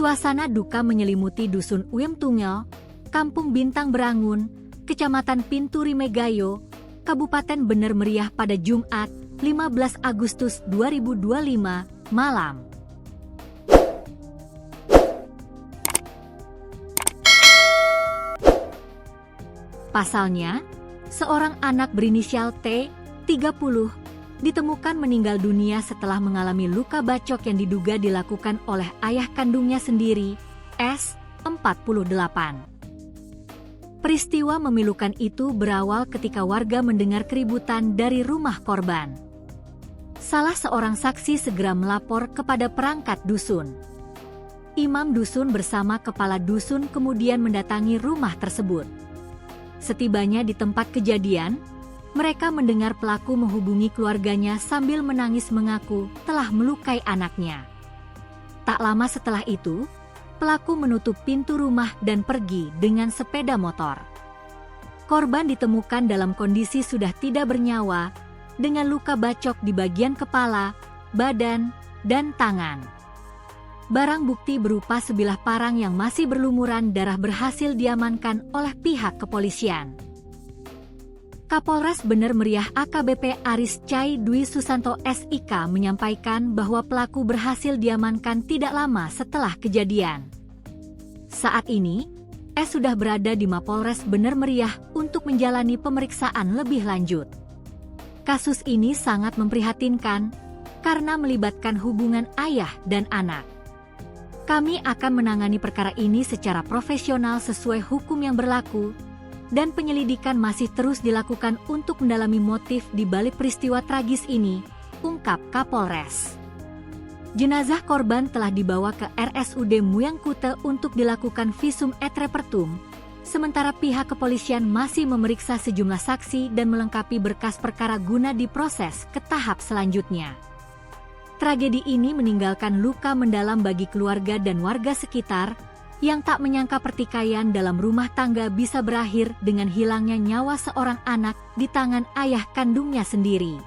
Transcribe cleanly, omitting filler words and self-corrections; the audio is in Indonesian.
Suasana duka menyelimuti Dusun Uem Tungel, Kampung Bintang Berangun, Kecamatan Pinturi Megayo, Kabupaten Bener Meriah pada Jumat, 15 Agustus 2025, malam. Pasalnya, seorang anak berinisial T, 30, ditemukan meninggal dunia setelah mengalami luka bacok yang diduga dilakukan oleh ayah kandungnya sendiri, S, 48. Peristiwa memilukan itu berawal ketika warga mendengar keributan dari rumah korban. Salah seorang saksi segera melapor kepada perangkat dusun. Imam dusun bersama kepala dusun kemudian mendatangi rumah tersebut. Setibanya di tempat kejadian, mereka mendengar pelaku menghubungi keluarganya sambil menangis mengaku telah melukai anaknya. Tak lama setelah itu, pelaku menutup pintu rumah dan pergi dengan sepeda motor. Korban ditemukan dalam kondisi sudah tidak bernyawa, dengan luka bacok di bagian kepala, badan, dan tangan. Barang bukti berupa sebilah parang yang masih berlumuran darah berhasil diamankan oleh pihak kepolisian. Kapolres Bener Meriah AKBP Aris Cai Dwi Susanto SIK menyampaikan bahwa pelaku berhasil diamankan tidak lama setelah kejadian. Saat ini, S sudah berada di Mapolres Bener Meriah untuk menjalani pemeriksaan lebih lanjut. Kasus ini sangat memprihatinkan karena melibatkan hubungan ayah dan anak. Kami akan menangani perkara ini secara profesional sesuai hukum yang berlaku, dan penyelidikan masih terus dilakukan untuk mendalami motif di balik peristiwa tragis ini, ungkap Kapolres. Jenazah korban telah dibawa ke RSUD Muyangkute untuk dilakukan visum et repertum, sementara pihak kepolisian masih memeriksa sejumlah saksi dan melengkapi berkas perkara guna diproses ke tahap selanjutnya. Tragedi ini meninggalkan luka mendalam bagi keluarga dan warga sekitar, yang tak menyangka pertikaian dalam rumah tangga bisa berakhir dengan hilangnya nyawa seorang anak di tangan ayah kandungnya sendiri.